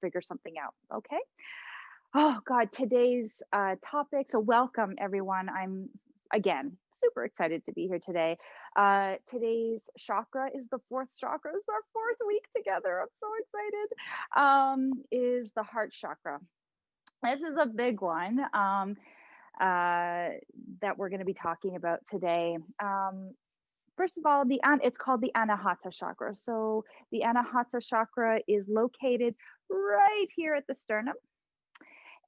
figure something out. Okay. Oh God, today's topic. So welcome everyone. I'm again super excited to be here today. Today's chakra is the fourth chakra. It's our fourth week together. I'm so excited. Is the heart chakra. This is a big one that we're going to be talking about today. First of all, it's called the Anahata Chakra. So the Anahata Chakra is located right here at the sternum,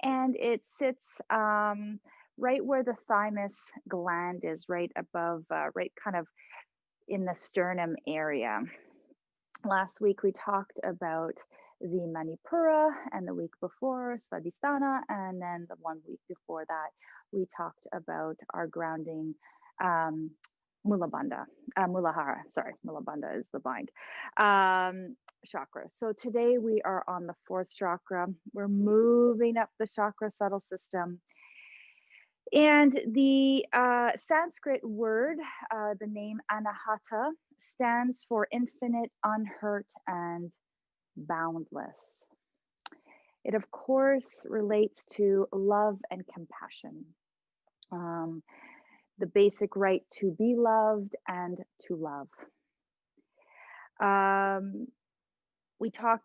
and it sits right where the thymus gland is, right above, right kind of in the sternum area. Last week we talked about the Manipura, and the week before Svadhisthana, and then the one week before that we talked about our grounding Mulabandha, Mulahara. Sorry, Mulabandha is the bind chakra. So today we are on the fourth chakra. We're moving up the chakra subtle system. And the Sanskrit word, the name Anahata, stands for infinite, unhurt, and boundless. It, of course, relates to love and compassion, the basic right to be loved and to love.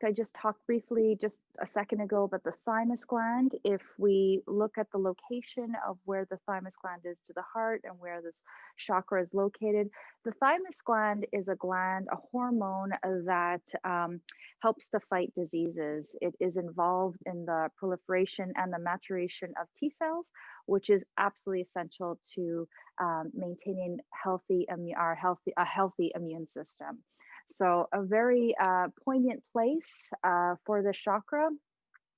I just talked briefly just a second ago about the thymus gland. If we look at the location of where the thymus gland is to the heart and where this chakra is located, the thymus gland is a gland, a hormone that helps to fight diseases. It is involved in the proliferation and the maturation of T cells, which is absolutely essential to maintaining a healthy immune system. So a very poignant place for the chakra.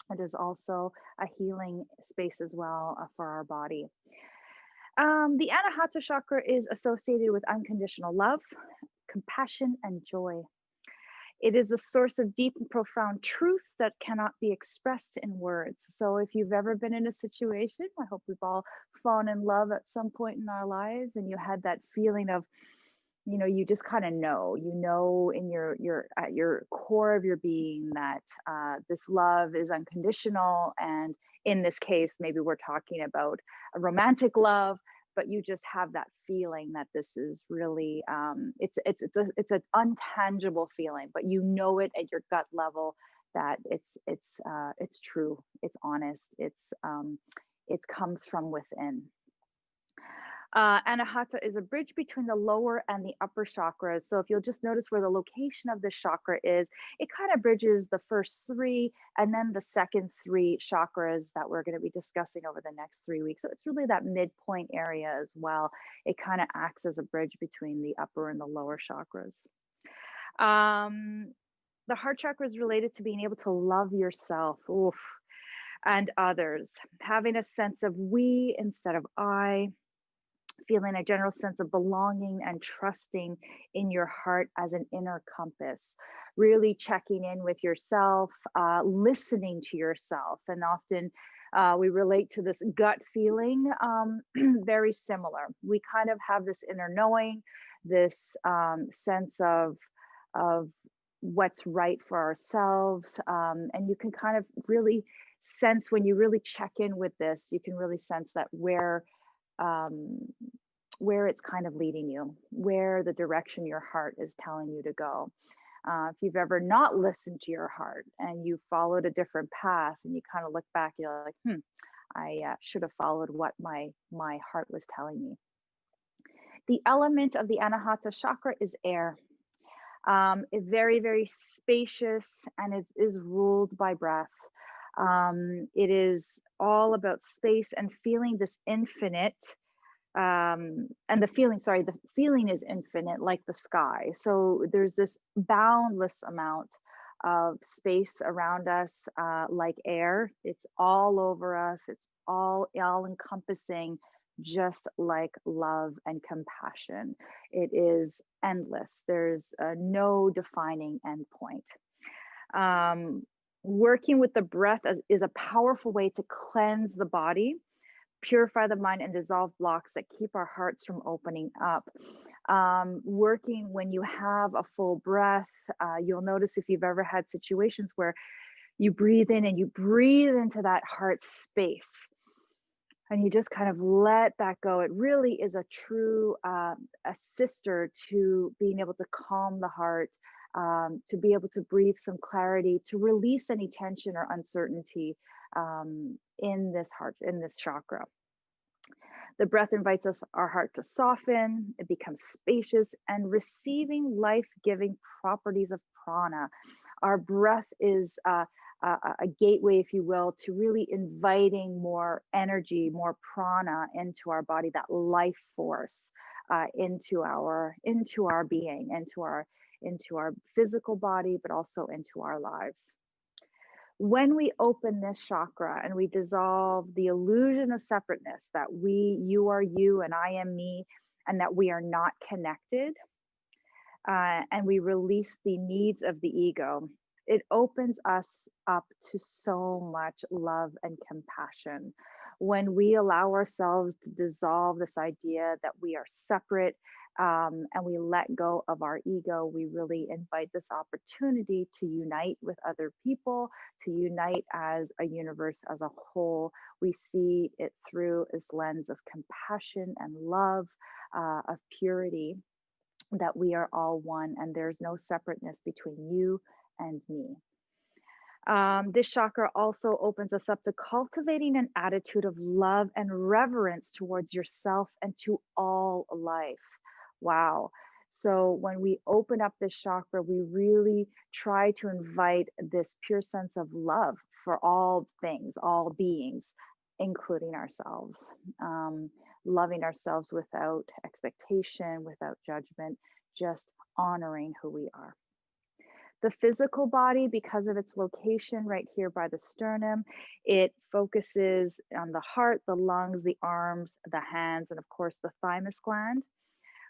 It is also a healing space as well for our body. The Anahata Chakra is associated with unconditional love, compassion, and joy. It is a source of deep and profound truth that cannot be expressed in words. So if you've ever been in a situation, I hope we've all fallen in love at some point in our lives, and you had that feeling of, you just kind of know in your core of your being that this love is unconditional. And in this case, maybe we're talking about a romantic love, but you just have that feeling that this is really it's an untangible feeling, but you know it at your gut level that it's true, it's honest, it comes from within. Anahata is a bridge between the lower and the upper chakras. So if you'll just notice where the location of the chakra is, it kind of bridges the first three and then the second three chakras that we're going to be discussing over the next 3 weeks. So it's really that midpoint area as well. It kind of acts as a bridge between the upper and the lower chakras. The heart chakra is related to being able to love yourself and others, having a sense of we instead of I, feeling a general sense of belonging and trusting in your heart as an inner compass, really checking in with yourself, listening to yourself. And often we relate to this gut feeling very similar. We kind of have this inner knowing, this sense of what's right for ourselves. And you can kind of really sense when you really check in with this, you can really sense that where it's kind of leading you, where the direction your heart is telling you to go. If you've ever not listened to your heart and you followed a different path and you kind of look back, you're like, I should have followed what my heart was telling me. The element of the Anahata Chakra is air. It's very, very spacious, and it is ruled by breath. It is all about space and feeling this infinite, and the feeling is infinite, like the sky. So there's this boundless amount of space around us, like air. It's all over us. It's all encompassing, just like love and compassion. It is endless. There's no defining endpoint. Working with the breath is a powerful way to cleanse the body, purify the mind, and dissolve blocks that keep our hearts from opening up. Working when you have a full breath, you'll notice if you've ever had situations where You breathe in and you breathe into that heart space. And you just kind of let that go. It really is a true a sister to being able to calm the heart, to be able to breathe some clarity, to release any tension or uncertainty in this heart, in this chakra. The breath invites our heart to soften, it becomes spacious and receiving life-giving properties of prana. Our breath is a gateway, if you will, to really inviting more energy, more prana into our body, that life force into our being, into our physical body, but also into our lives. When we open this chakra and we dissolve the illusion of separateness, that you are you and I am me, and that we are not connected, and we release the needs of the ego, it opens us up to so much love and compassion. When we allow ourselves to dissolve this idea that we are separate, and we let go of our ego, we really invite this opportunity to unite with other people, to unite as a universe as a whole. We see it through this lens of compassion and love, of purity, that we are all one and there's no separateness between you and me. This chakra also opens us up to cultivating an attitude of love and reverence towards yourself and to all life. Wow. So when we open up this chakra, we really try to invite this pure sense of love for all things, all beings, including ourselves. Loving ourselves without expectation, without judgment, just honoring who we are. The physical body, because of its location right here by the sternum, it focuses on the heart, the lungs, the arms, the hands, and of course the thymus gland.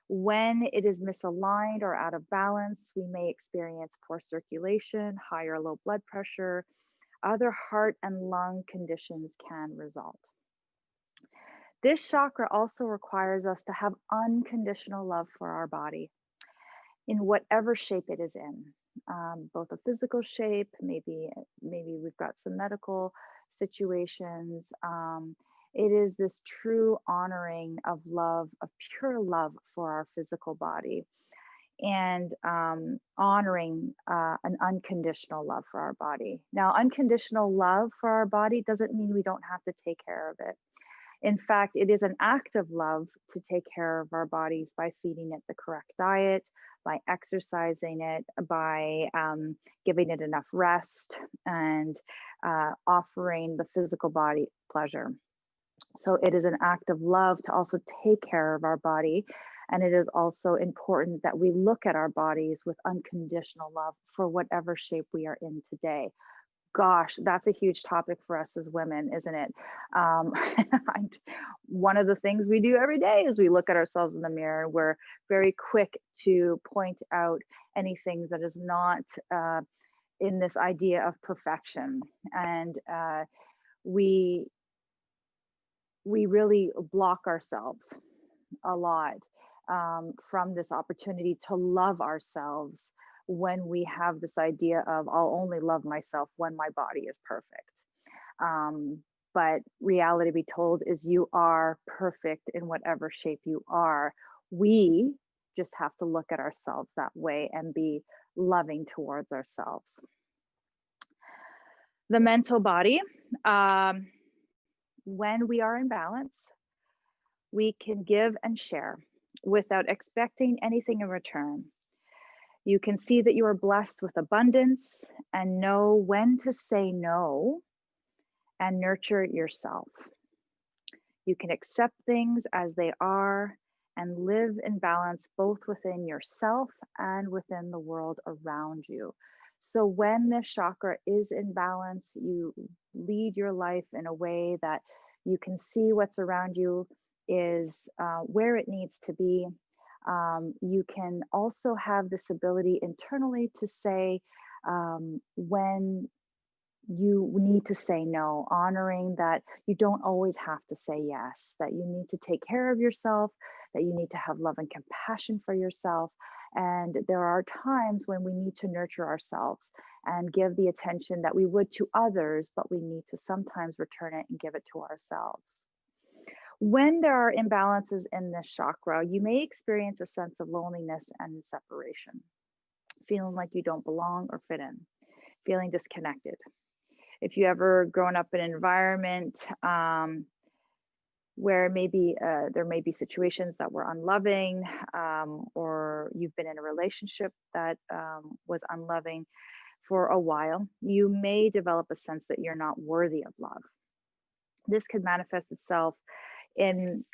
When it is misaligned or out of balance, we may experience poor circulation, high or low blood pressure. Other heart and lung conditions can result. This chakra also requires us to have unconditional love for our body in whatever shape it is in. Both a physical shape, maybe we've got some medical situations. It is this true honoring of love, of pure love for our physical body, and honoring an unconditional love for our body. Now, unconditional love for our body doesn't mean we don't have to take care of it. In fact, it is an act of love to take care of our bodies by feeding it the correct diet, by exercising it, by giving it enough rest, and offering the physical body pleasure. So it is an act of love to also take care of our body. And it is also important that we look at our bodies with unconditional love for whatever shape we are in today. Gosh, that's a huge topic for us as women, isn't it? One of the things we do every day is we look at ourselves in the mirror, and we're very quick to point out anything that is not in this idea of perfection. And we really block ourselves a lot from this opportunity to love ourselves, when we have this idea of I'll only love myself when my body is perfect. But reality be told is you are perfect in whatever shape you are. We just have to look at ourselves that way and be loving towards ourselves. The mental body, when we are in balance, we can give and share without expecting anything in return. You can see that you are blessed with abundance and know when to say no and nurture yourself. You can accept things as they are and live in balance both within yourself and within the world around you. So when this chakra is in balance, you lead your life in a way that you can see what's around you is where it needs to be. You can also have this ability internally to say when you need to say no, honoring that you don't always have to say yes, that you need to take care of yourself, that you need to have love and compassion for yourself. And there are times when we need to nurture ourselves and give the attention that we would to others, but we need to sometimes return it and give it to ourselves. When there are imbalances in this chakra, you may experience a sense of loneliness and separation, feeling like you don't belong or fit in, feeling disconnected. If you ever grown up in an environment where maybe there may be situations that were unloving, or you've been in a relationship that was unloving for a while, you may develop a sense that you're not worthy of love. This could manifest itself in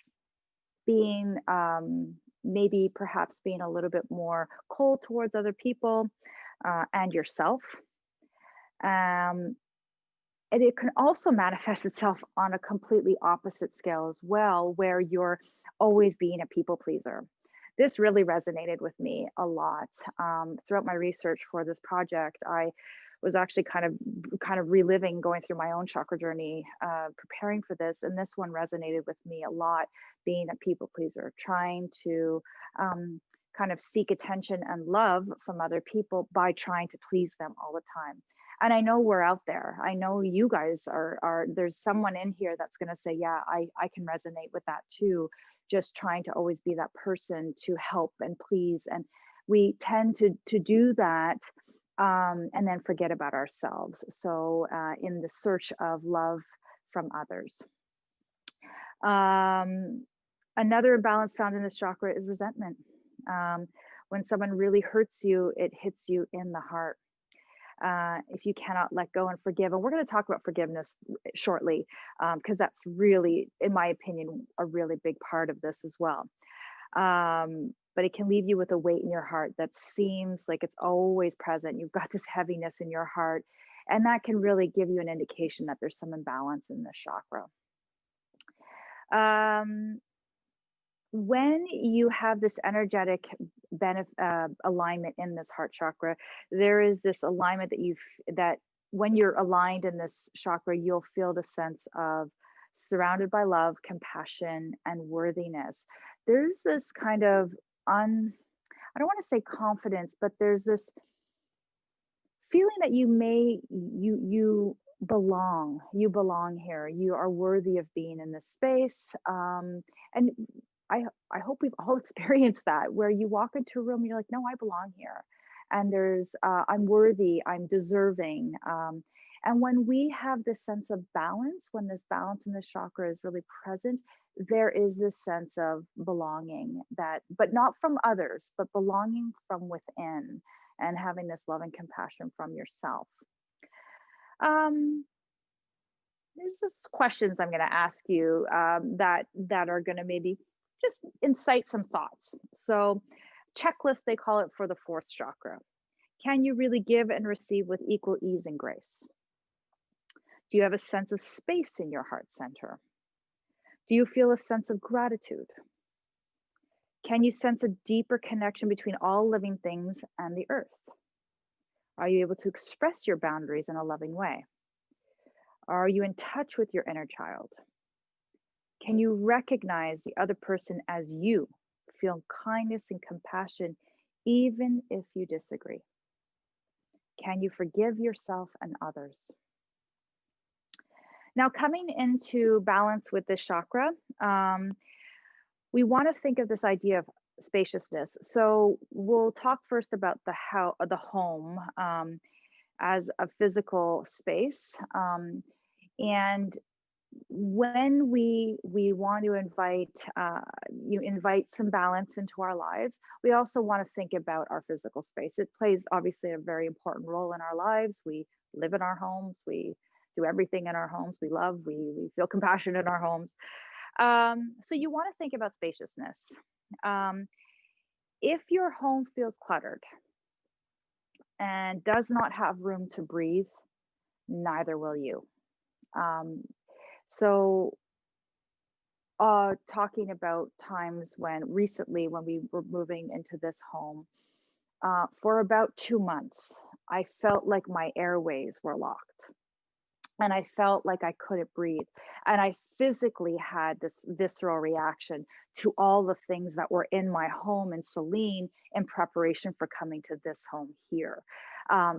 being maybe perhaps being a little bit more cold towards other people and yourself. Um, and it can also manifest itself on a completely opposite scale as well, where you're always being a people pleaser. This really resonated with me a lot. Throughout my research for this project, I was actually kind of reliving, going through my own chakra journey, preparing for this, and this one resonated with me a lot. Being a people pleaser, trying to kind of seek attention and love from other people by trying to please them all the time. And I know we're out there. I know you guys are there's someone in here that's going to say, yeah, I can resonate with that too. Just trying to always be that person to help and please. And we tend to do that and then forget about ourselves. So in the search of love from others. Another imbalance found in this chakra is resentment. When someone really hurts you, it hits you in the heart. If you cannot let go and forgive, and we're going to talk about forgiveness shortly, because that's really, in my opinion, a really big part of this as well. But it can leave you with a weight in your heart that seems like it's always present. You've got this heaviness in your heart, and that can really give you an indication that there's some imbalance in this chakra. When you have this energetic alignment in this heart chakra, there is this alignment that when you're aligned in this chakra, you'll feel the sense of surrounded by love, compassion, and worthiness. There's this kind of I don't want to say confidence, but there's this feeling that you belong here. You are worthy of being in this space. And I hope we've all experienced that, where you walk into a room and you're like, no, I belong here. And I'm worthy, I'm deserving. And when we have this sense of balance, when this balance in this chakra is really present, there is this sense of belonging, but not from others, but belonging from within, and having this love and compassion from yourself. There's just questions I'm going to ask you that are going to maybe just incite some thoughts. So, checklist, they call it, for the fourth chakra. Can you really give and receive with equal ease and grace? Do you have a sense of space in your heart center? Do you feel a sense of gratitude? Can you sense a deeper connection between all living things and the earth? Are you able to express your boundaries in a loving way? Are you in touch with your inner child? Can you recognize the other person as you, feel kindness and compassion even if you disagree? Can you forgive yourself and others? Now, coming into balance with this chakra, we want to think of this idea of spaciousness. So we'll talk first about the home as a physical space, and when we want to invite some balance into our lives, we also want to think about our physical space. It plays obviously a very important role in our lives. We live in our homes, we do everything in our homes, we love, we feel compassion in our homes. So you want to think about spaciousness. If your home feels cluttered and does not have room to breathe, neither will you. So talking about times recently when we were moving into this home, for about 2 months, I felt like my airways were locked. and I felt like I couldn't breathe. And I physically had this visceral reaction to all the things that were in my home in Celine in preparation for coming to this home here.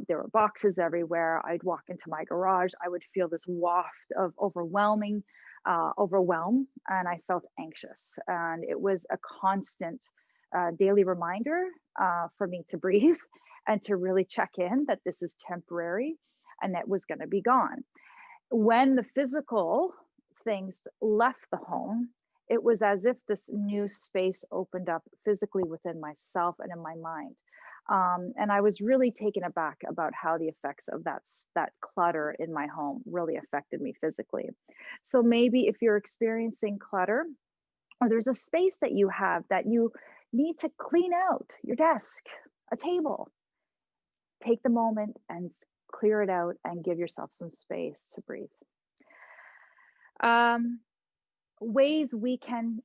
There were boxes everywhere. I'd walk into my garage. I would feel this waft of overwhelm, and I felt anxious. And it was a constant daily reminder for me to breathe and to really check in that this is temporary and that was going to be gone. When the physical things left the home, it was as if this new space opened up physically within myself and in my mind. And I was really taken aback about how the effects of that clutter in my home really affected me physically. So maybe if you're experiencing clutter, or there's a space that you have that you need to clean out, your desk, a table, take the moment and clear it out and give yourself some space to breathe. Um,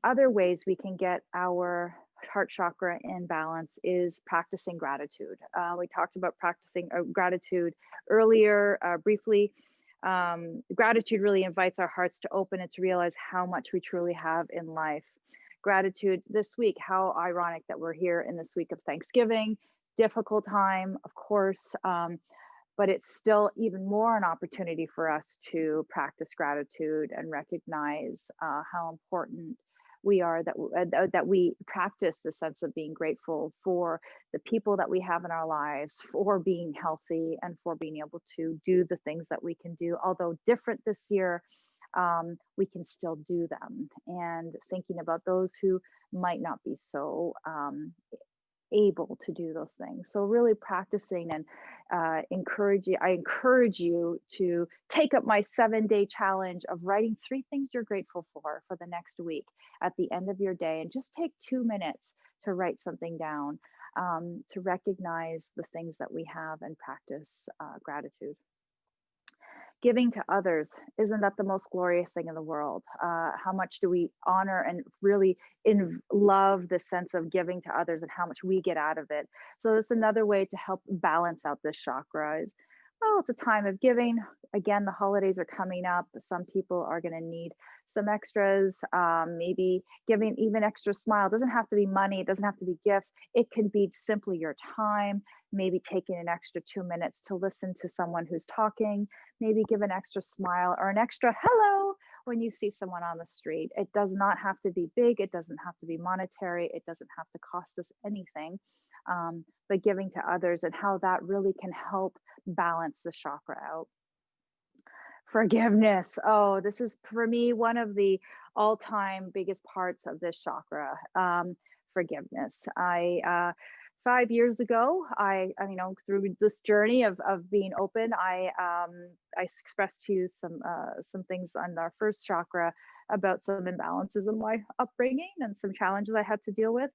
Other ways we can get our heart chakra in balance is practicing gratitude. We talked about practicing gratitude earlier briefly. Gratitude really invites our hearts to open and to realize how much we truly have in life. Gratitude this week, how ironic that we're here in this week of Thanksgiving, difficult time, of course. But it's still even more an opportunity for us to practice gratitude and recognize how important we are, that we practice the sense of being grateful for the people that we have in our lives, for being healthy, and for being able to do the things that we can do. Although different this year, we can still do them. And thinking about those who might not be so able to do those things. So really practicing and I encourage you to take up my 7-day challenge of writing 3 things you're grateful for the next week at the end of your day, and just take 2 minutes to write something down, to recognize the things that we have and practice gratitude. Giving to others, isn't that the most glorious thing in the world? How much do we honor and really love the sense of giving to others and how much we get out of it? So it's another way to help balance out this chakra is, well, it's a time of giving. Again, the holidays are coming up. Some people are going to need some extras, maybe giving even extra smile. It doesn't have to be money. It doesn't have to be gifts. It can be simply your time, maybe taking an extra 2 minutes to listen to someone who's talking, maybe give an extra smile or an extra hello when you see someone on the street. It does not have to be big. It doesn't have to be monetary. It doesn't have to cost us anything. But giving to others and how that really can help balance the chakra out. Forgiveness. Oh, this is for me one of the all-time biggest parts of this chakra. Forgiveness. 5 years ago, through this journey of being open, I expressed to you some things on our first chakra about some imbalances in my upbringing and some challenges I had to deal with.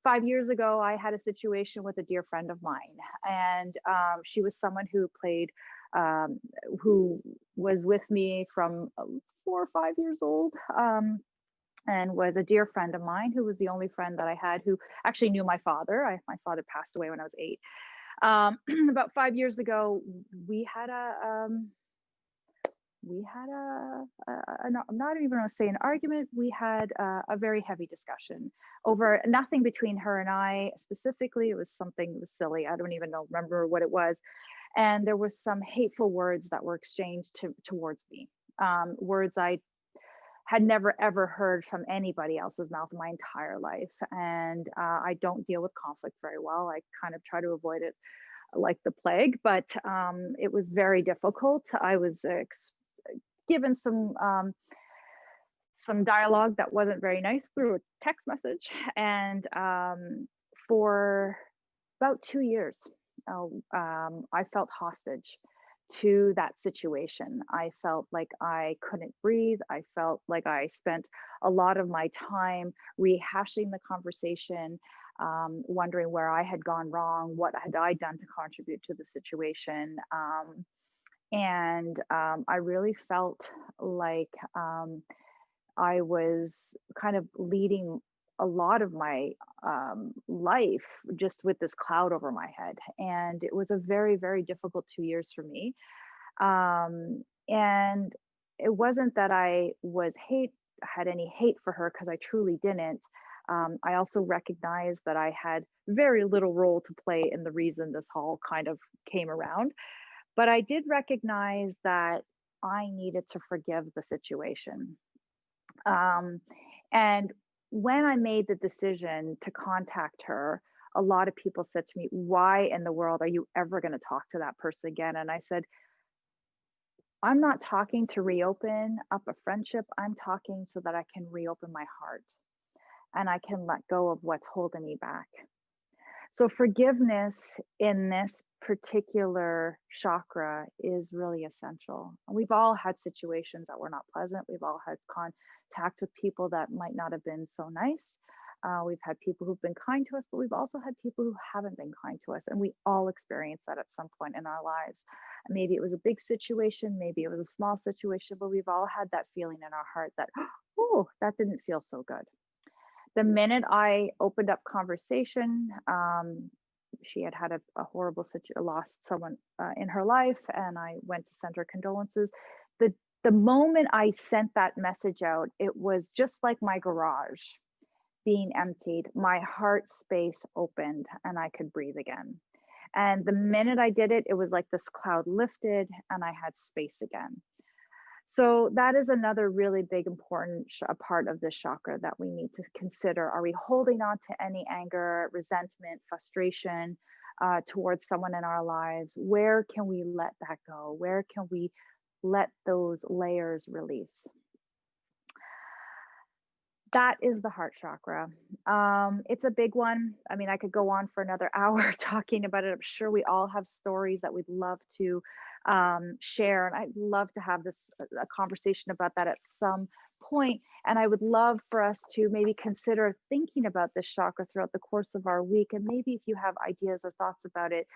5 years ago, I had a situation with a dear friend of mine, and she was someone who was with me from 4 or 5 years old. And was a dear friend of mine, who was the only friend that I had who actually knew my father. My father passed away when I was 8. About 5 years ago, I'm not even going to say an argument. We had a very heavy discussion over nothing between her and I. Specifically, it was something silly. I don't even remember what it was. And there was some hateful words that were exchanged towards me. Words I had never ever heard from anybody else's mouth in my entire life. And I don't deal with conflict very well. I kind of try to avoid it like the plague, but it was very difficult. I was given some dialogue that wasn't very nice through a text message. And for about 2 years, I felt hostage to that situation. I felt like I couldn't breathe. I felt like I spent a lot of my time rehashing the conversation, wondering where I had gone wrong, what had I done to contribute to the situation. And I really felt like I was kind of leading a lot of my life just with this cloud over my head. And it was a very, very difficult 2 years for me. And it wasn't that I had any hate for her, because I truly didn't. I also recognized that I had very little role to play in the reason this all kind of came around. But I did recognize that I needed to forgive the situation. Um, and when I made the decision to contact her, a lot of people said to me, "Why in the world are you ever going to talk to that person again?" And I said, "I'm not talking to reopen up a friendship. I'm talking so that I can reopen my heart and I can let go of what's holding me back." So forgiveness in this particular chakra is really essential. We've all had situations that were not pleasant. We've all had contact with people that might not have been so nice. We've had people who've been kind to us, but we've also had people who haven't been kind to us. And we all experience that at some point in our lives. Maybe it was a big situation, maybe it was a small situation, but we've all had that feeling in our heart that, oh, that didn't feel so good. The minute I opened up conversation, she had had a horrible situation, lost someone in her life, and I went to send her condolences. The the moment I sent that message out, it was just like my garage being emptied. My heart space opened, and I could breathe again. And the minute I did it, it was like this cloud lifted, and I had space again. So that is another really big important a part of this chakra that we need to consider. Are we holding on to any anger, resentment, frustration towards someone in our lives? Where can we let that go? Where can we let those layers release? That is the heart chakra. It's a big one. I mean, I could go on for another hour talking about it. I'm sure we all have stories that we'd love to share, and I'd love to have this a conversation about that at some point. And I would love for us to maybe consider thinking about this chakra throughout the course of our week. And maybe if you have ideas or thoughts about it,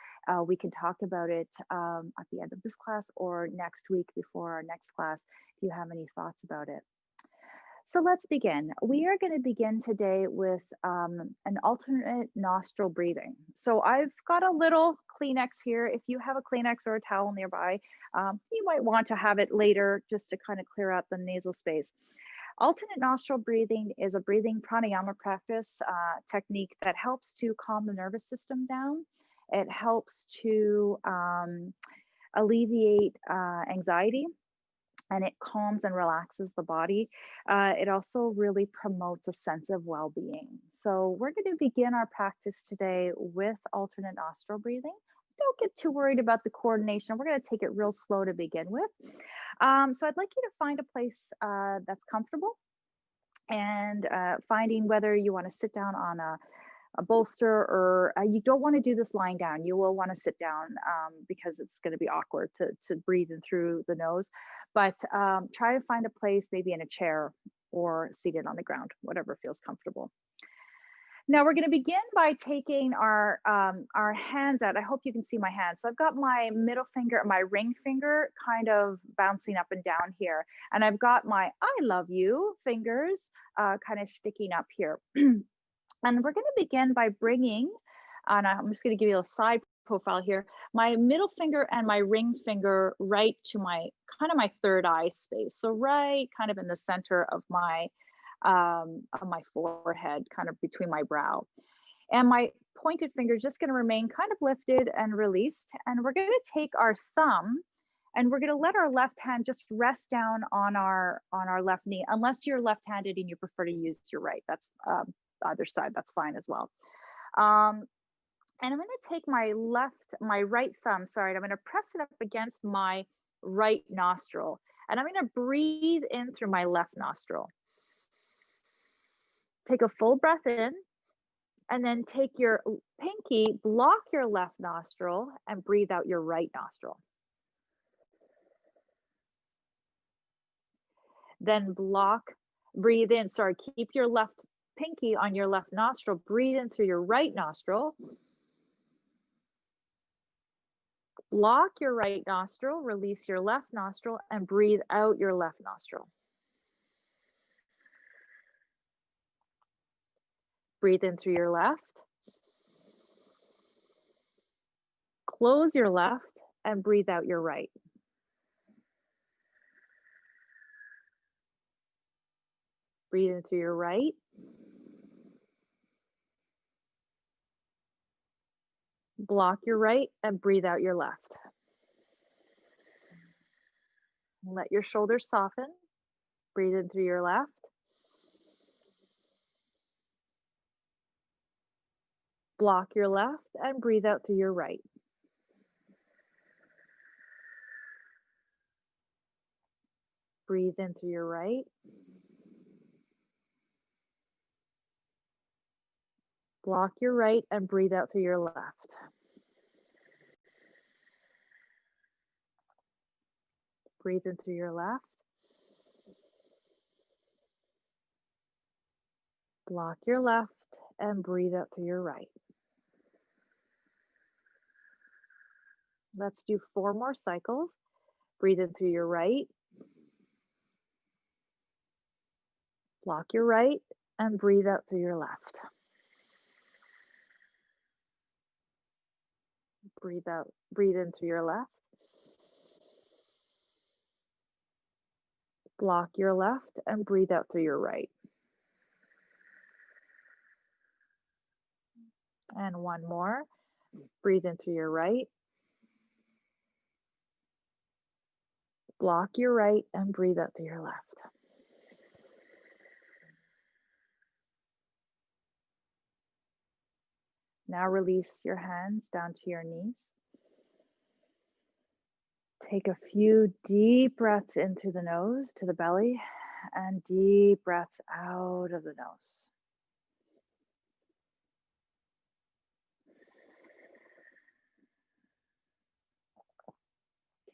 we can talk about it at the end of this class or next week before our next class. If you have any thoughts about it. So let's begin. We are going to begin today with an alternate nostril breathing. So I've got a little Kleenex here. If you have a Kleenex or a towel nearby, you might want to have it later just to kind of clear out the nasal space. Alternate nostril breathing is a breathing pranayama practice technique that helps to calm the nervous system down. It helps to alleviate anxiety, and it calms and relaxes the body. It also really promotes a sense of well being. So, we're going to begin our practice today with alternate nostril breathing. Don't get too worried about the coordination. We're going to take it real slow to begin with. So, I'd like you to find a place that's comfortable, and finding whether you want to sit down on a bolster, or you don't want to do this lying down. You will want to sit down because it's going to be awkward to breathe in through the nose. But try to find a place, maybe in a chair or seated on the ground, whatever feels comfortable. Now we're going to begin by taking our hands out. I hope you can see my hands. So I've got my middle finger, my ring finger, kind of bouncing up and down here, and I've got my "I love you" fingers kind of sticking up here. And we're going to begin by bringing, and I'm just going to give you a side profile here, my middle finger and my ring finger right to my kind of my third eye space. So right kind of in the center of my forehead, kind of between my brow. And my pointed finger is just going to remain kind of lifted and released. And we're going to take our thumb and we're going to let our left hand just rest down on our left knee, unless you're left-handed and you prefer to use your right. That's either side, that's fine as well. And I'm going to take my right thumb, sorry, I'm going to press it up against my right nostril, and I'm going to breathe in through my left nostril. Take a full breath in, and then take your pinky, block your left nostril, and breathe out your right nostril. Then breathe in, sorry, keep your left pinky on your left nostril, breathe in through your right nostril. Block your right nostril, release your left nostril, and breathe out your left nostril. Breathe in through your left. Close your left and breathe out your right. Breathe in through your right. Block your right and breathe out your left. Let your shoulders soften. Breathe in through your left. Block your left and breathe out through your right. Breathe in through your right. Block your right and breathe out through your left. Breathe in through your left. Block your left and breathe out through your right. Let's do 4 more cycles. Breathe in through your right. Block your right and breathe out through your left. Breathe in through your left. Block your left and breathe out through your right. And 1 more. Breathe in through your right. Block your right and breathe out through your left. Now release your hands down to your knees. Take a few deep breaths into the nose, to the belly, and deep breaths out of the nose.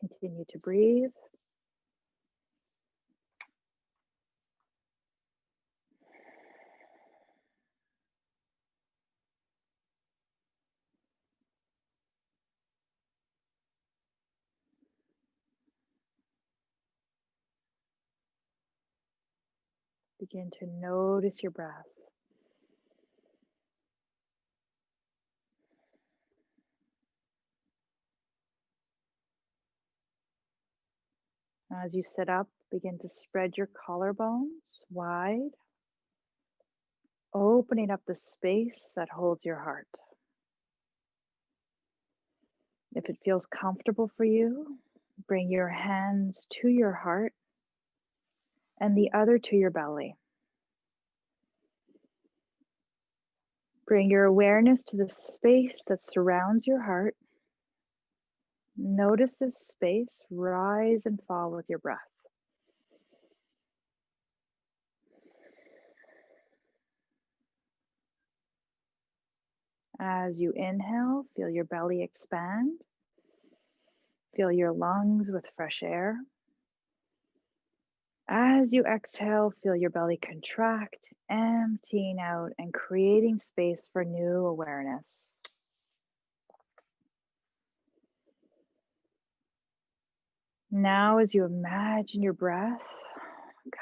Continue to breathe. Begin to notice your breath. As you sit up, begin to spread your collarbones wide, opening up the space that holds your heart. If it feels comfortable for you, bring your hands to your heart and the other to your belly. Bring your awareness to the space that surrounds your heart. Notice this space rise and fall with your breath. As you inhale, feel your belly expand. Fill your lungs with fresh air. As you exhale, feel your belly contract, emptying out and creating space for new awareness. Now, as you imagine your breath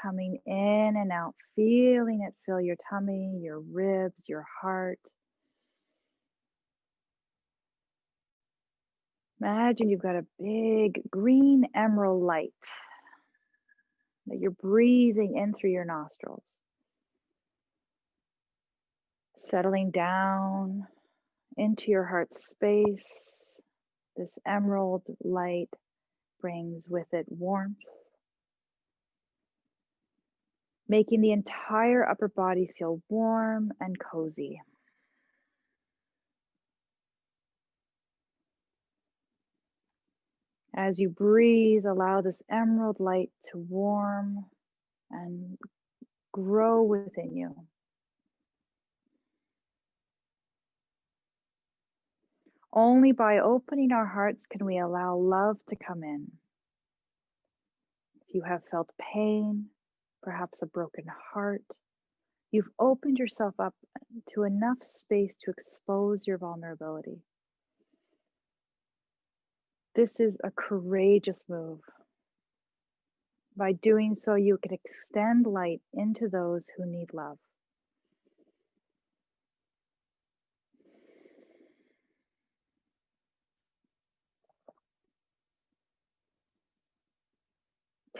coming in and out, feeling it fill your tummy, your ribs, your heart. Imagine you've got a big green emerald light that you're breathing in through your nostrils, settling down into your heart space. This emerald light brings with it warmth, making the entire upper body feel warm and cozy. As you breathe, allow this emerald light to warm and grow within you. Only by opening our hearts can we allow love to come in. If you have felt pain, perhaps a broken heart, you've opened yourself up to enough space to expose your vulnerability. This is a courageous move. By doing so, you can extend light into those who need love.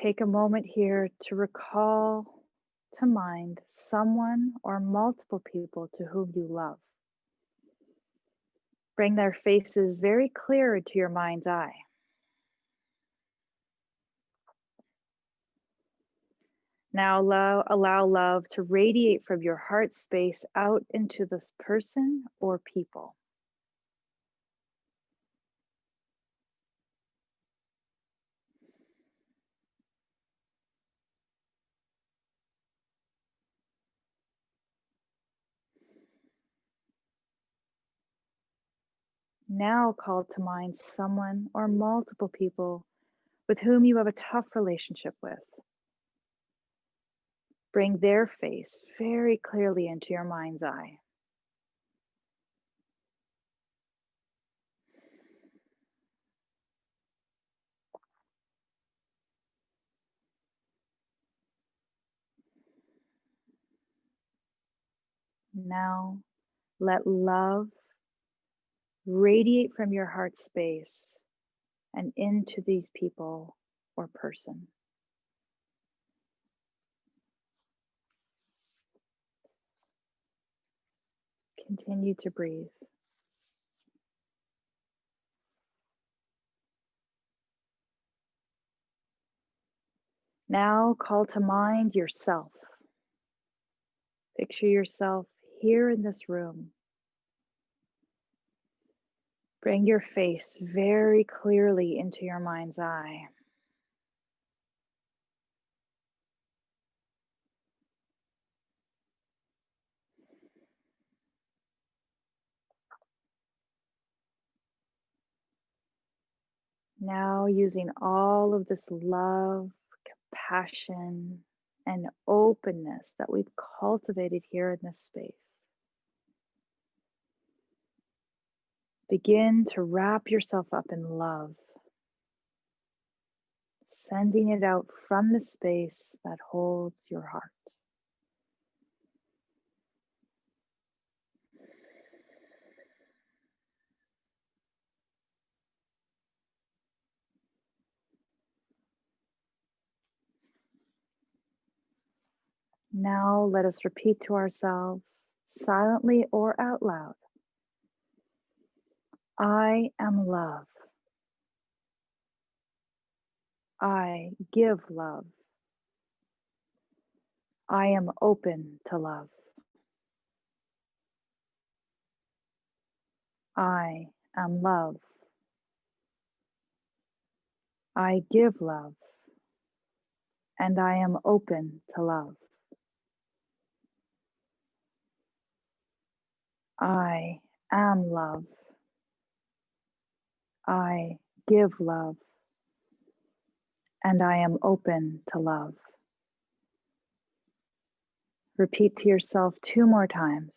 Take a moment here to recall to mind someone or multiple people to whom you love. Bring their faces very clear to your mind's eye. Now allow love to radiate from your heart space out into this person or people. Now call to mind someone or multiple people with whom you have a tough relationship with. Bring their face very clearly into your mind's eye. Now let love radiate from your heart space and into these people or person. Continue to breathe. Now call to mind yourself. Picture yourself here in this room. Bring your face very clearly into your mind's eye. Now using all of this love, compassion, and openness that we've cultivated here in this space. Begin to wrap yourself up in love, sending it out from the space that holds your heart. Now let us repeat to ourselves, silently or out loud, I am love. I give love. I am open to love. I am love. I give love. And I am open to love. I am love. I give love. And I am open to love. Repeat to yourself 2 more times.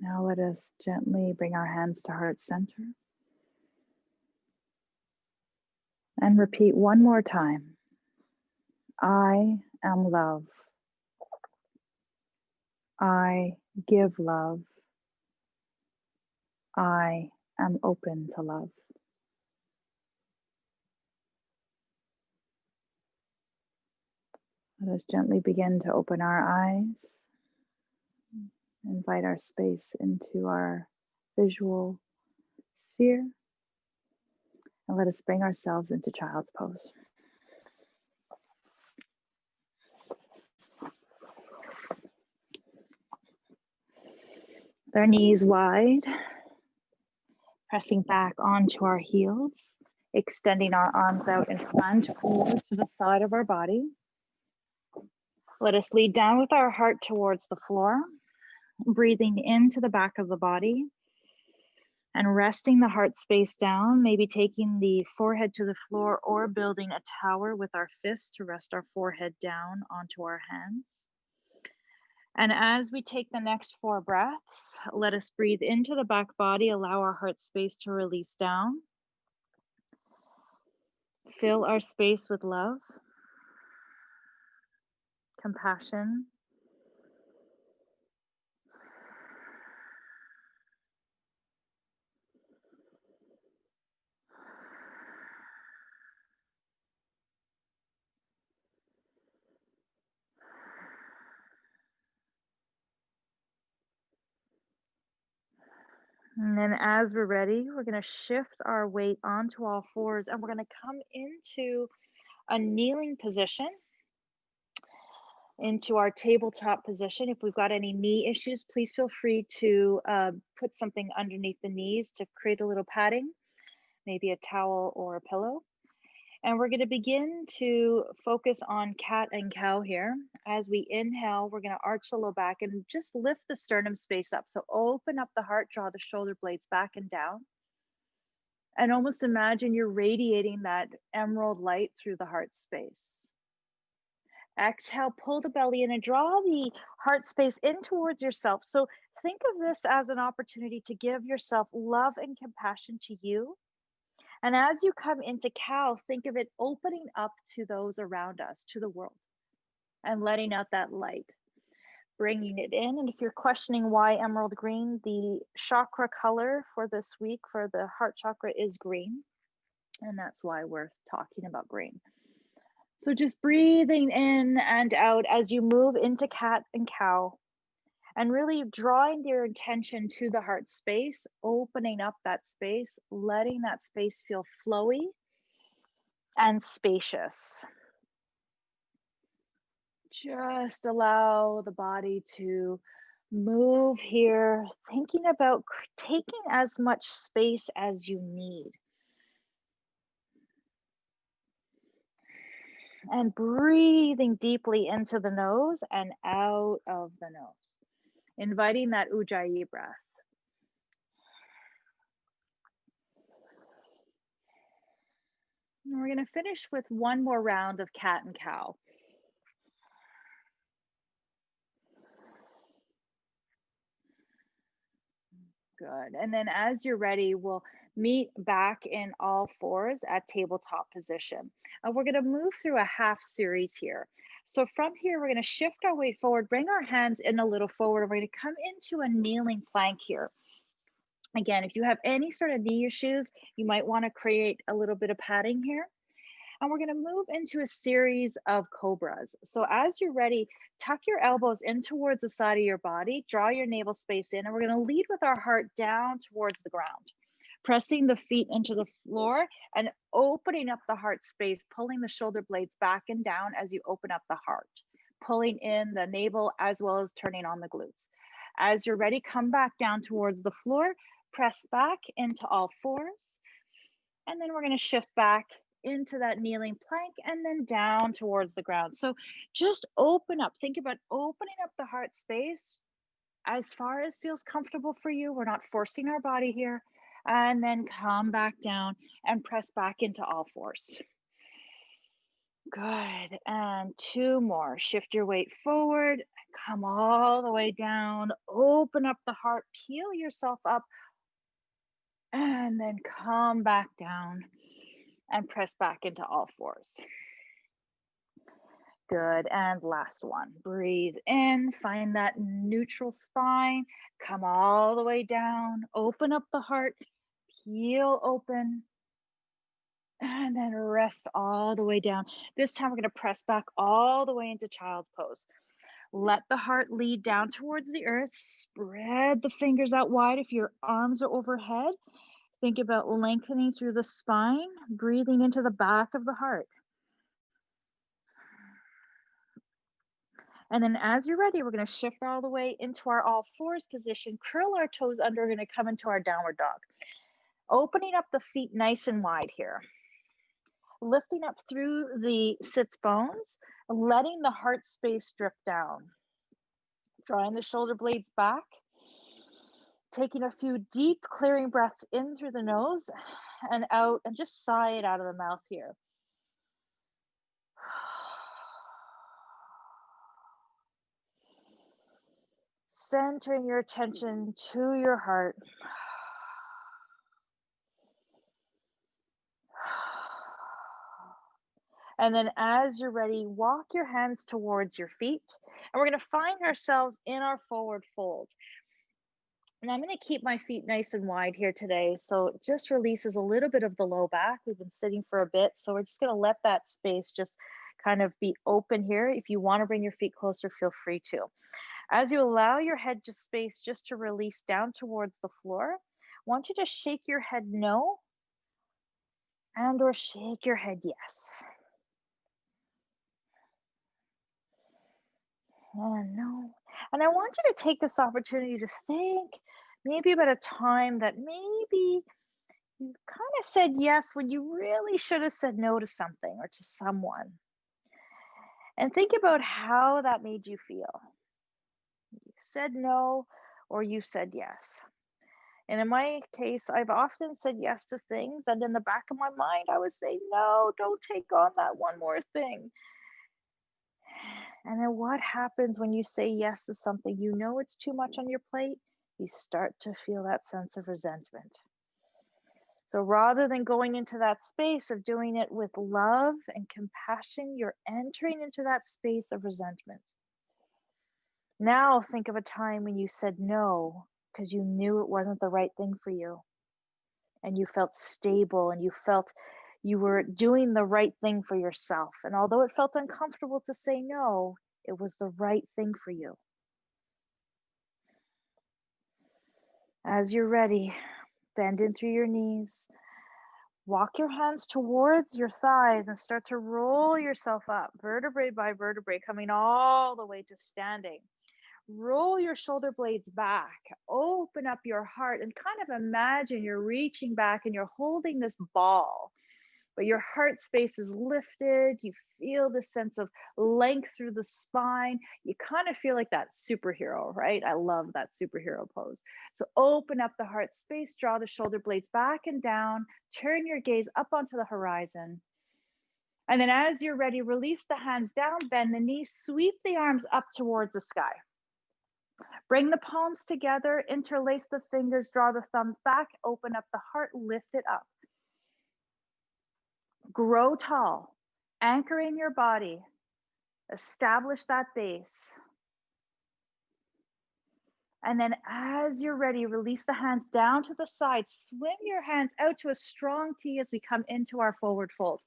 Now let us gently bring our hands to heart center. And repeat 1 more time. I am love. I give love. I am open to love. Let us gently begin to open our eyes. Invite our space into our visual sphere. And let us bring ourselves into child's pose. With our knees wide, pressing back onto our heels, extending our arms out in front or to the side of our body. Let us lead down with our heart towards the floor, breathing into the back of the body and resting the heart space down, maybe taking the forehead to the floor or building a tower with our fists to rest our forehead down onto our hands. And as we take the next 4 breaths, let us breathe into the back body, allow our heart space to release down. Fill our space with love, compassion, and then as we're ready, we're going to shift our weight onto all fours and we're going to come into a kneeling position, into our tabletop position. If we've got any knee issues, please feel free to put something underneath the knees to create a little padding, maybe a towel or a pillow. And we're going to begin to focus on cat and cow here. As we inhale, we're going to arch the low back and just lift the sternum space up. So open up the heart, draw the shoulder blades back and down. And almost imagine you're radiating that emerald light through the heart space. Exhale, pull the belly in and draw the heart space in towards yourself. So think of this as an opportunity to give yourself love and compassion to you. And as you come into cow, think of it opening up to those around us, to the world, and letting out that light, bringing it in. And if you're questioning why emerald green, the chakra color for this week for the heart chakra is green. And that's why we're talking about green. So just breathing in and out as you move into cat and cow. And really drawing your attention to the heart space, opening up that space, letting that space feel flowy and spacious. Just allow the body to move here, thinking about taking as much space as you need. And breathing deeply into the nose and out of the nose. Inviting that Ujjayi breath. And we're going to finish with one more round of cat and cow. Good. And then as you're ready, we'll meet back in all fours at tabletop position. We're going to move through a half series here. So from here, we're going to shift our weight forward, bring our hands in a little forward. We're going to come into a kneeling plank here. Again, if you have any sort of knee issues, you might want to create a little bit of padding here. And we're going to move into a series of cobras. So as you're ready, tuck your elbows in towards the side of your body, draw your navel space in, and we're going to lead with our heart down towards the ground, pressing the feet into the floor and opening up the heart space, pulling the shoulder blades back and down as you open up the heart, pulling in the navel as well as turning on the glutes. As you're ready, come back down towards the floor, press back into all fours, and then we're going to shift back into that kneeling plank and then down towards the ground. So just open up. Think about opening up the heart space as far as feels comfortable for you. We're not forcing our body here. And then come back down and press back into all fours. Good. And two more. Shift your weight forward. Come all the way down. Open up the heart. Peel yourself up. And then come back down and press back into all fours. Good. And last one. Breathe in, find that neutral spine, come all the way down, open up the heart, peel open, and then rest all the way down. This time we're going to press back all the way into child's pose. Let the heart lead down towards the earth. Spread the fingers out wide if your arms are overhead. Think about lengthening through the spine, breathing into the back of the heart. And then as you're ready, we're going to shift all the way into our all fours position, curl our toes under, we're going to come into our downward dog. Opening up the feet nice and wide here. Lifting up through the sits bones, letting the heart space drip down. Drawing the shoulder blades back. Taking a few deep clearing breaths in through the nose and out, and just sigh it out of the mouth here. Centering your attention to your heart. And then as you're ready, walk your hands towards your feet. And we're going to find ourselves in our forward fold. And I'm going to keep my feet nice and wide here today. So it just releases a little bit of the low back. We've been sitting for a bit. So we're just going to let that space just kind of be open here. If you want to bring your feet closer, feel free to. As you allow your head to space just to release down towards the floor, I want you to shake your head no and or shake your head yes. And no. And I want you to take this opportunity to think maybe about a time that maybe you kind of said yes when you really should have said no to something or to someone. And think about how that made you feel. You said no or you said yes. And in my case, I've often said yes to things, and in the back of my mind, I would say, no, don't take on that one more thing. And then what happens when you say yes to something you know it's too much on your plate? You start to feel that sense of resentment. So rather than going into that space of doing it with love and compassion, you're entering into that space of resentment. Now think of a time when you said no because you knew it wasn't the right thing for you, and you felt stable and you felt you were doing the right thing for yourself. And although it felt uncomfortable to say no, it was the right thing for you. As you're ready, bend in through your knees. Walk your hands towards your thighs and start to roll yourself up, vertebrae by vertebrae, coming all the way to standing. Roll your shoulder blades back, open up your heart, and kind of imagine you're reaching back and you're holding this ball, but your heart space is lifted. You feel this sense of length through the spine. You kind of feel like that superhero, right? I love that superhero pose. So open up the heart space, draw the shoulder blades back and down, turn your gaze up onto the horizon. And then as you're ready, release the hands down, bend the knees, sweep the arms up towards the sky. Bring the palms together, interlace the fingers, draw the thumbs back, open up the heart, lift it up. Grow tall, anchor in your body, establish that base. And then as you're ready, release the hands down to the side, swing your hands out to a strong T as we come into our forward fold.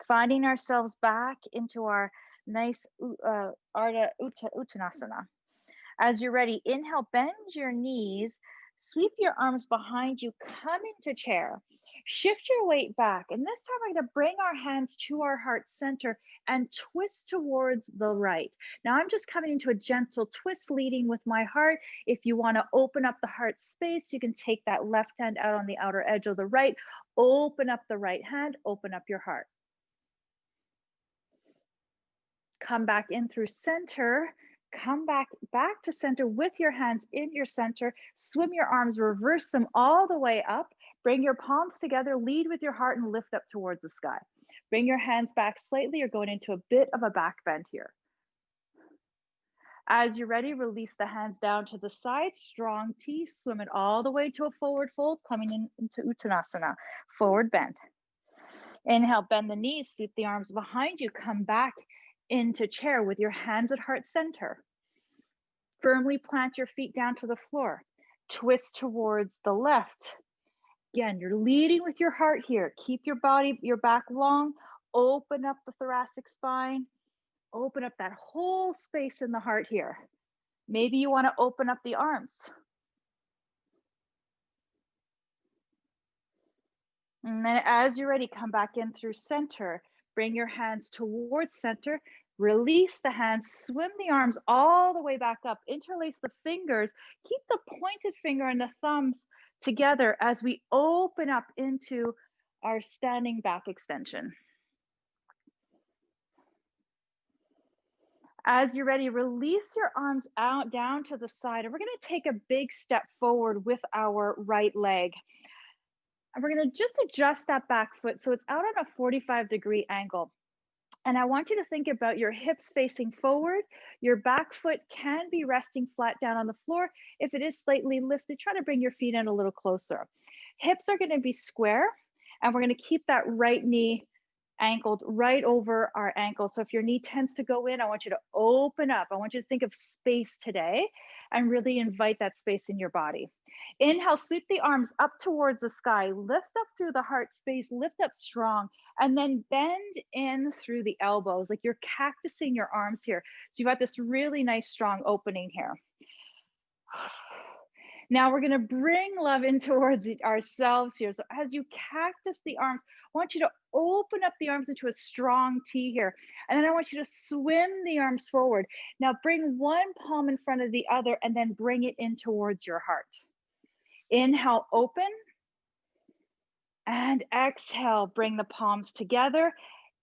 Finding ourselves back into our nice Uttanasana. As you're ready, inhale, bend your knees, sweep your arms behind you, come into chair. Shift your weight back. And this time we're going to bring our hands to our heart center and twist towards the right. Now I'm just coming into a gentle twist, leading with my heart. If you want to open up the heart space, you can take that left hand out on the outer edge of the right. Open up the right hand, open up your heart. Come back in through center. Come back to center with your hands in your center. Swim your arms, reverse them all the way up. Bring your palms together, lead with your heart and lift up towards the sky. Bring your hands back slightly. You're going into a bit of a back bend here. As you're ready, release the hands down to the side, strong T, swim it all the way to a forward fold, coming into Uttanasana, forward bend. Inhale, bend the knees, sweep the arms behind you, come back into chair with your hands at heart center. Firmly plant your feet down to the floor. Twist towards the left. Again, you're leading with your heart here. Keep your body, your back long. Open up the thoracic spine. Open up that whole space in the heart here. Maybe you want to open up the arms. And then as you're ready, come back in through center. Bring your hands towards center. Release the hands, swim the arms all the way back up. Interlace the fingers. Keep the pointed finger and the thumbs together as we open up into our standing back extension. As you're ready, release your arms out down to the side. And we're going to take a big step forward with our right leg. And we're going to just adjust that back foot so it's out on a 45-degree angle. And I want you to think about your hips facing forward. Your back foot can be resting flat down on the floor. If it is slightly lifted, try to bring your feet in a little closer. Hips are going to be square, and we're going to keep that right knee ankled right over our ankle. So if your knee tends to go in, I want you to open up. I want you to think of space today and really invite that space in your body. Inhale, sweep the arms up towards the sky, lift up through the heart space, lift up strong, and then bend in through the elbows, like you're cactusing your arms here. So you've got this really nice, strong opening here. Now we're going to bring love in towards ourselves here. So as you cactus the arms, I want you to open up the arms into a strong T here. And then I want you to swim the arms forward. Now bring one palm in front of the other and then bring it in towards your heart. Inhale, open. And exhale, bring the palms together.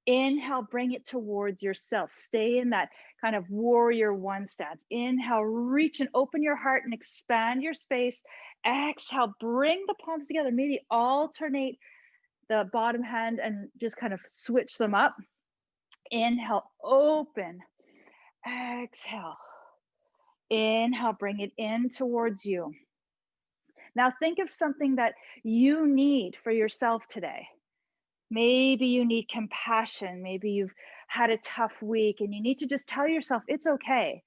Inhale, bring it towards yourself. Stay in that kind of warrior one stance. Inhale, reach and open your heart and expand your space. Exhale, bring the palms together. Maybe alternate the bottom hand and just kind of switch them up. Inhale, open. Exhale. Inhale, bring it in towards you. Now think of something that you need for yourself today. Maybe you need compassion. Maybe you've had a tough week and you need to just tell yourself it's okay.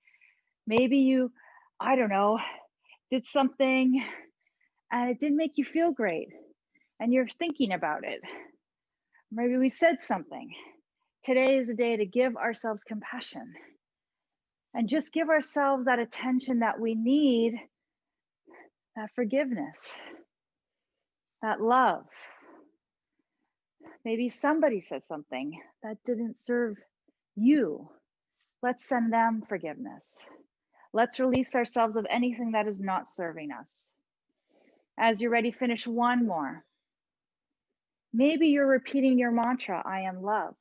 Maybe you, I don't know, did something and it didn't make you feel great and you're thinking about it. Maybe we said something. Today is a day to give ourselves compassion and just give ourselves that attention that we need, that forgiveness, that love. Maybe somebody said something that didn't serve you. Let's send them forgiveness. Let's release ourselves of anything that is not serving us. As you're ready, finish one more. Maybe you're repeating your mantra, I am love,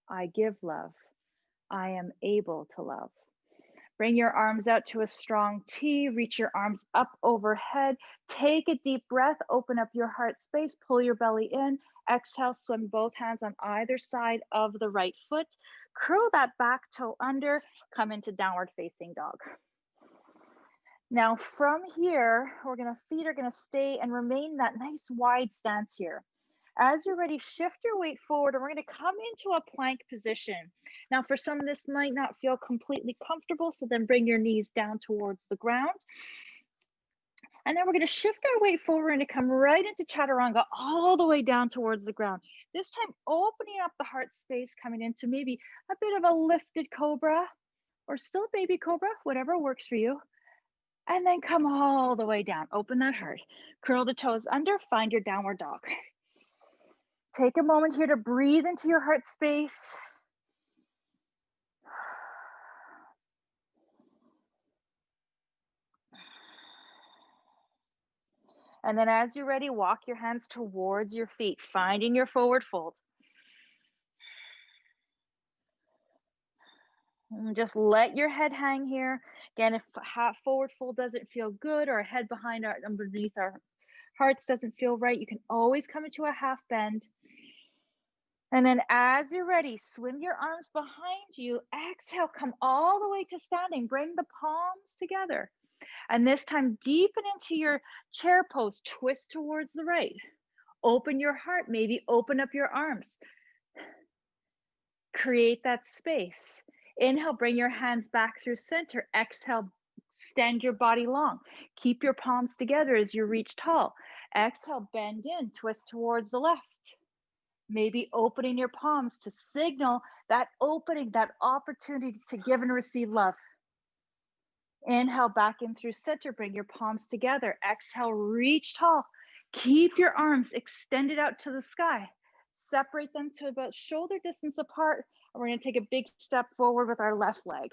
I give love, I am able to love. Bring your arms out to a strong T, reach your arms up overhead, take a deep breath, open up your heart space, pull your belly in, exhale, swim both hands on either side of the right foot, curl that back toe under, come into downward facing dog. Now from here, feet are gonna stay and remain that nice wide stance here. As you're ready, shift your weight forward and we're going to come into a plank position. Now for some, this might not feel completely comfortable, so then bring your knees down towards the ground. And then we're going to shift our weight forward and to come right into Chaturanga all the way down towards the ground. This time opening up the heart space, coming into maybe a bit of a lifted cobra or still a baby cobra, whatever works for you. And then come all the way down, open that heart, curl the toes under, find your downward dog. Take a moment here to breathe into your heart space. And then as you're ready, walk your hands towards your feet, finding your forward fold. And just let your head hang here. Again, if half forward fold doesn't feel good or a head behind our underneath our hearts doesn't feel right, you can always come into a half bend. And then as you're ready, swim your arms behind you. Exhale, come all the way to standing. Bring the palms together. And this time, deepen into your chair pose. Twist towards the right. Open your heart. Maybe open up your arms. Create that space. Inhale, bring your hands back through center. Exhale, extend your body long. Keep your palms together as you reach tall. Exhale, bend in, twist towards the left. Maybe opening your palms to signal that opening, that opportunity to give and receive love. Inhale back in through center, bring your palms together. Exhale, reach tall. Keep your arms extended out to the sky. Separate them to about shoulder distance apart. And we're gonna take a big step forward with our left leg.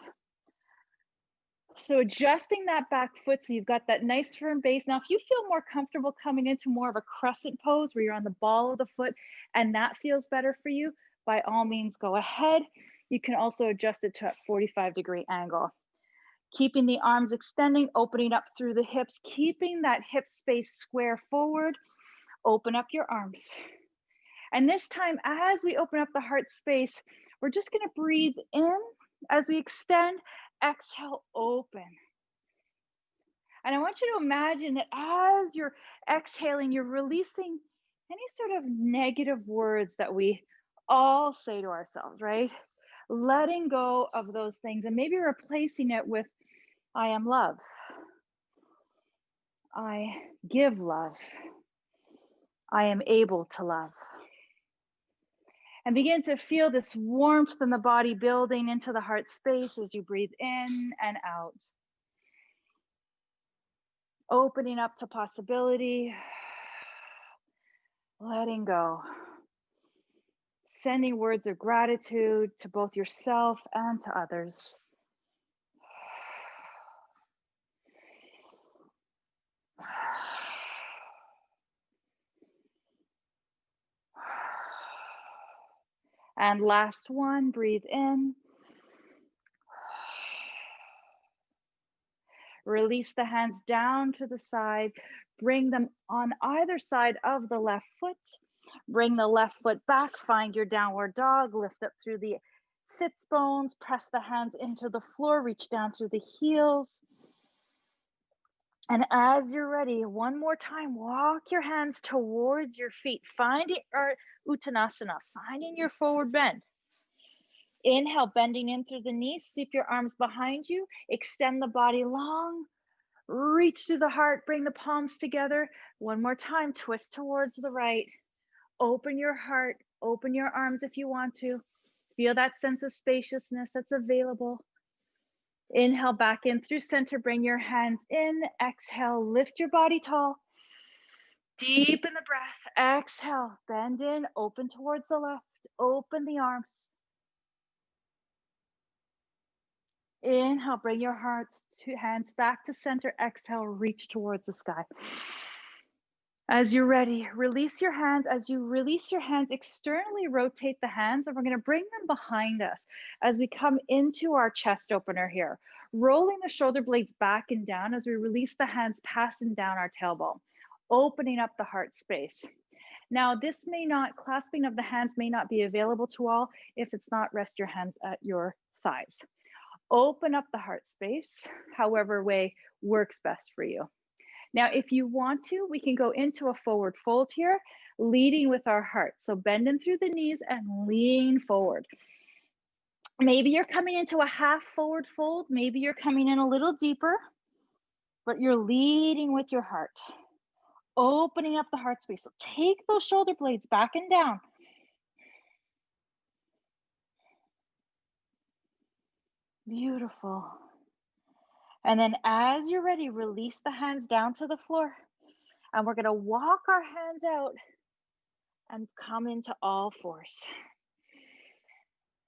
So adjusting that back foot so you've got that nice firm base. Now, if you feel more comfortable coming into more of a crescent pose where you're on the ball of the foot and that feels better for you, by all means, go ahead. You can also adjust it to a 45-degree angle. Keeping the arms extending, opening up through the hips, keeping that hip space square forward. Open up your arms. And this time, as we open up the heart space, we're just gonna breathe in as we extend. Exhale, open. And I want you to imagine that as you're exhaling, you're releasing any sort of negative words that we all say to ourselves, right? Letting go of those things and maybe replacing it with, I am love. I give love. I am able to love. And begin to feel this warmth in the body building into the heart space as you breathe in and out. Opening up to possibility, letting go. Sending words of gratitude to both yourself and to others. And last one, breathe in. Release the hands down to the side. Bring them on either side of the left foot. Bring the left foot back. Find your downward dog. Lift up through the sits bones. Press the hands into the floor. Reach down through the heels. And as you're ready, one more time, walk your hands towards your feet. Finding our Uttanasana, finding your forward bend. Inhale, bending in through the knees. Sweep your arms behind you. Extend the body long. Reach through the heart. Bring the palms together. One more time, twist towards the right. Open your heart. Open your arms if you want to. Feel that sense of spaciousness that's available. Inhale back in through center. Bring your hands in. Exhale, lift your body tall. Deep in the breath. Exhale, bend in, open towards the left. Open the arms. Inhale, bring your hands back to center. Exhale, reach towards the sky. As you're ready, release your hands. As you release your hands, externally rotate the hands, and we're going to bring them behind us as we come into our chest opener here. Rolling the shoulder blades back and down as we release the hands, passing down our tailbone, opening up the heart space. Now, clasping of the hands may not be available to all. If it's not, rest your hands at your thighs. Open up the heart space, however way works best for you. Now, if you want to, we can go into a forward fold here, leading with our heart. So bending through the knees and lean forward. Maybe you're coming into a half forward fold. Maybe you're coming in a little deeper, but you're leading with your heart. Opening up the heart space. So take those shoulder blades back and down. Beautiful. And then as you're ready, release the hands down to the floor. And we're going to walk our hands out and come into all fours.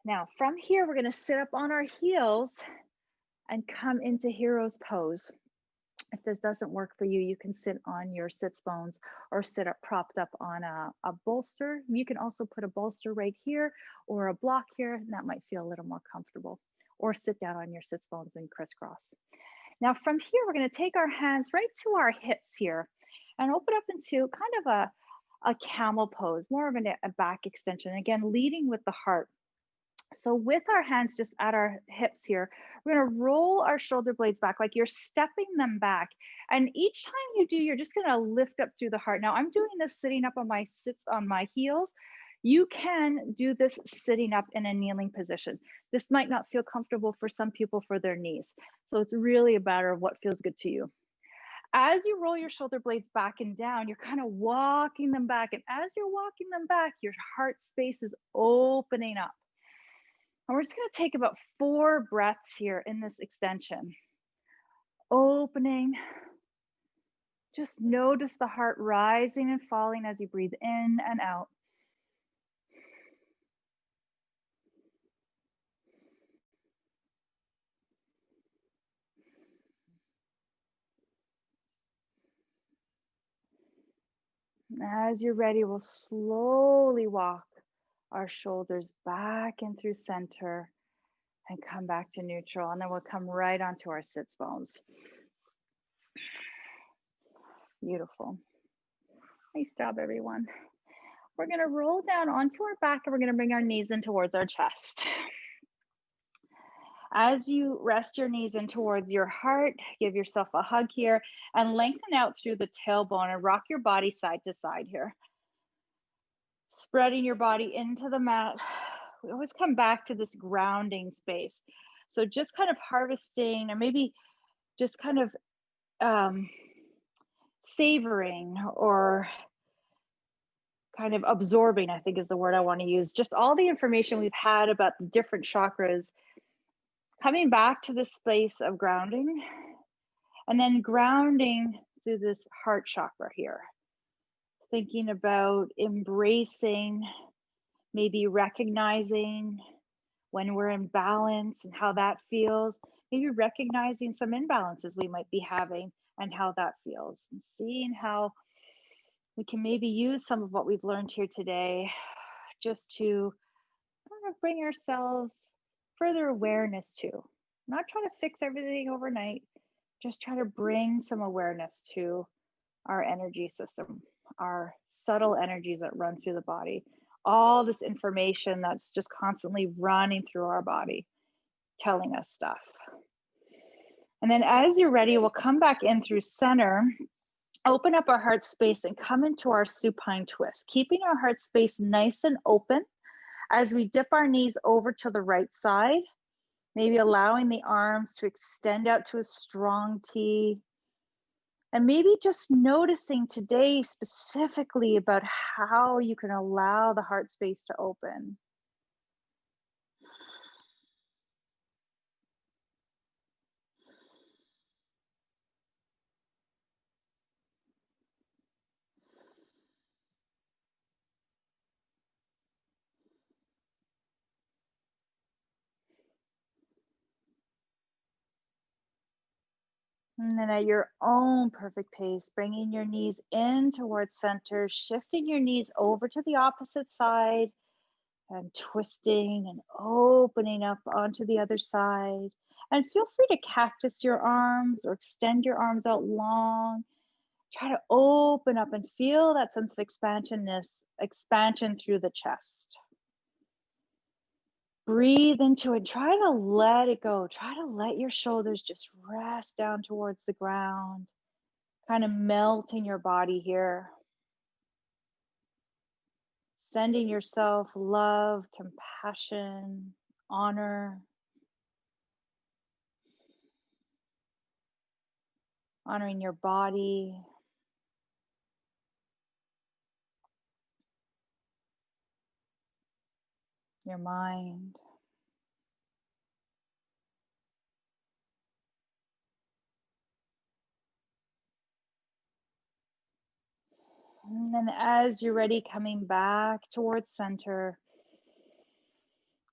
Now, from here, we're going to sit up on our heels and come into hero's pose. If this doesn't work for you, you can sit on your sits bones or sit up propped up on a bolster. You can also put a bolster right here or a block here, and that might feel a little more comfortable. Or sit down on your sits bones and crisscross. Now from here, we're going to take our hands right to our hips here and open up into kind of a camel pose, more of a back extension. Again, leading with the heart. So with our hands just at our hips here, we're going to roll our shoulder blades back like you're stepping them back. And each time you do, you're just going to lift up through the heart. Now I'm doing this sitting up on my heels. You can do this sitting up in a kneeling position. This might not feel comfortable for some people for their knees. So it's really a matter of what feels good to you. As you roll your shoulder blades back and down, you're kind of walking them back. And as you're walking them back, your heart space is opening up. And we're just going to take about 4 breaths here in this extension. Opening. Just notice the heart rising and falling as you breathe in and out. As you're ready, we'll slowly walk our shoulders back in through center and come back to neutral. And then we'll come right onto our sits bones. Beautiful. Nice job, everyone. We're going to roll down onto our back and we're going to bring our knees in towards our chest. As you rest your knees in towards your heart, give yourself a hug here and lengthen out through the tailbone and rock your body side to side here. Spreading your body into the mat. We always come back to this grounding space. So just kind of harvesting, or maybe just kind of savoring, or kind of absorbing, I think is the word I want to use, just all the information we've had about the different chakras, coming back to this space of grounding, and then grounding through this heart chakra here. Thinking about embracing, maybe recognizing when we're in balance and how that feels, maybe recognizing some imbalances we might be having and how that feels, and seeing how we can maybe use some of what we've learned here today just to kind of bring ourselves further awareness to. Not try to fix everything overnight, just try to bring some awareness to our energy system, our subtle energies that run through the body, all this information that's just constantly running through our body, telling us stuff. And then as you're ready, we'll come back in through center, open up our heart space and come into our supine twist, keeping our heart space nice and open as we dip our knees over to the right side, maybe allowing the arms to extend out to a strong T. And maybe just noticing today specifically about how you can allow the heart space to open. And then at your own perfect pace, bringing your knees in towards center, shifting your knees over to the opposite side, and twisting and opening up onto the other side. And feel free to cactus your arms or extend your arms out long. Try to open up and feel that sense of expansion through the chest. Breathe into it. Try to let it go. Try to let your shoulders just rest down towards the ground, kind of melting your body here. Sending yourself love, compassion, honor. Honoring your body. Your mind. And then as you're ready, coming back towards center,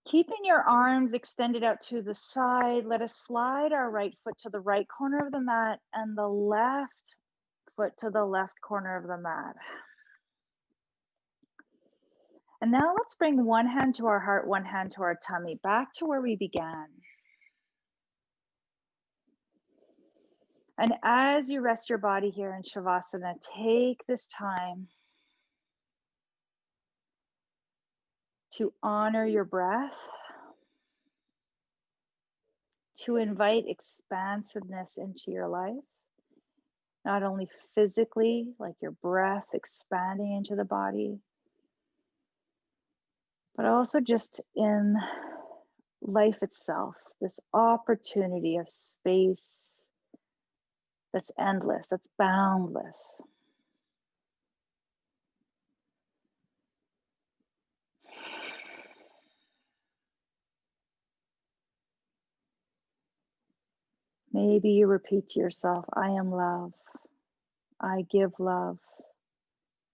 keeping your arms extended out to the side, let us slide our right foot to the right corner of the mat and the left foot to the left corner of the mat. And now let's bring one hand to our heart, one hand to our tummy, back to where we began. And as you rest your body here in Shavasana, take this time to honor your breath, to invite expansiveness into your life, not only physically, like your breath expanding into the body, but also just in life itself, this opportunity of space that's endless, that's boundless. Maybe you repeat to yourself, I am love, I give love,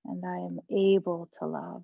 and I am able to love.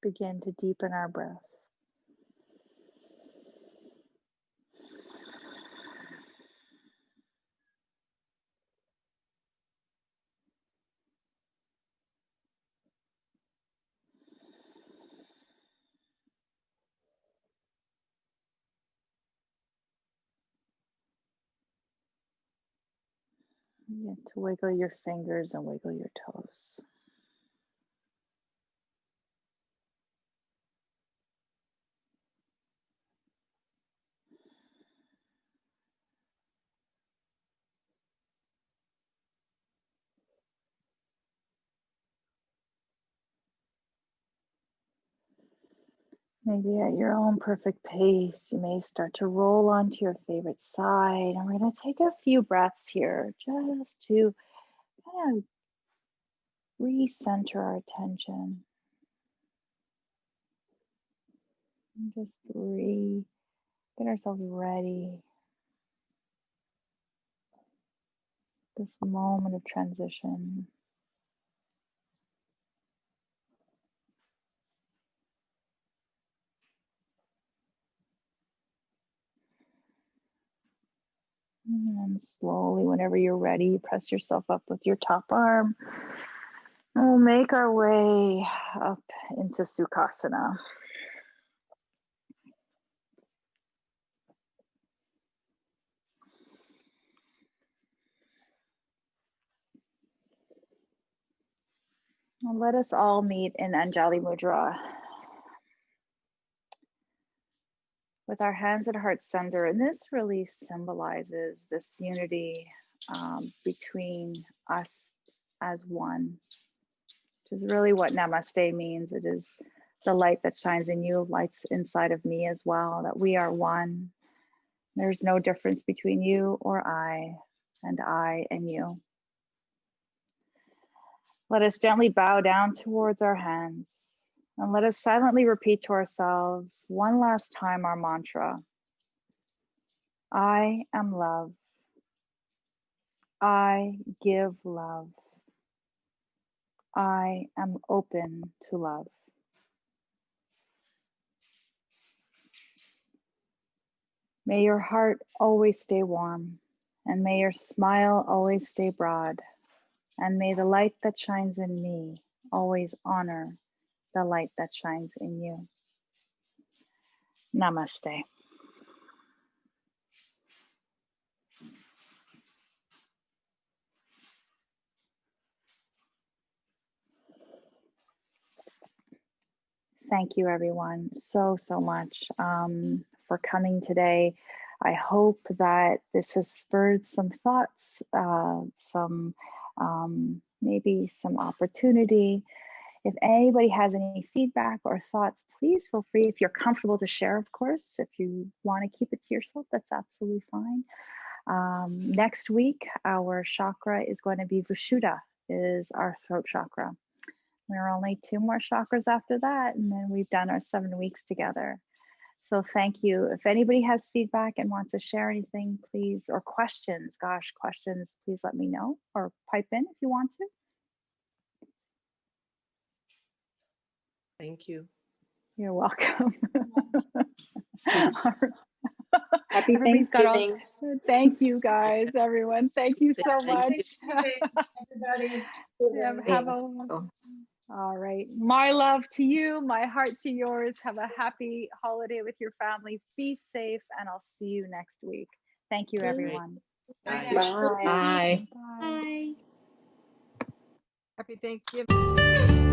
begin to deepen our breath. You get to wiggle your fingers and wiggle your toes. Maybe at your own perfect pace, you may start to roll onto your favorite side. And we're going to take a few breaths here just to kind of recenter our attention. And just get ourselves ready. This moment of transition. And slowly, whenever you're ready, press yourself up with your top arm. And we'll make our way up into Sukhasana. And let us all meet in Anjali Mudra. With our hands at heart center, and this really symbolizes this unity between us as one, which is really what Namaste means. It is the light that shines in you, lights inside of me as well, that we are one. There's no difference between you or I and you. Let us gently bow down towards our hands. And let us silently repeat to ourselves one last time our mantra. I am love. I give love. I am open to love. May your heart always stay warm, and may your smile always stay broad, and may the light that shines in me always honor the light that shines in you. Namaste. Thank you, everyone, so much for coming today. I hope that this has spurred some thoughts, maybe some opportunity. If anybody has any feedback or thoughts, please feel free, if you're comfortable, to share, of course. If you want to keep it to yourself, that's absolutely fine. Next week, our chakra is going to be Vishuddha, is our throat chakra. There are only 2 more chakras after that, and then we've done our 7 weeks together. So thank you. If anybody has feedback and wants to share anything, please, or questions, please let me know, or pipe in if you want to. Thank you. You're welcome. Happy Thanksgiving. Thank you, guys, everyone. Thank you so much. Everybody. Have a all right. My love to you, my heart to yours. Have a happy holiday with your families. Be safe, and I'll see you next week. Thank you, everyone. Bye. Bye. Bye. Bye. Happy Thanksgiving.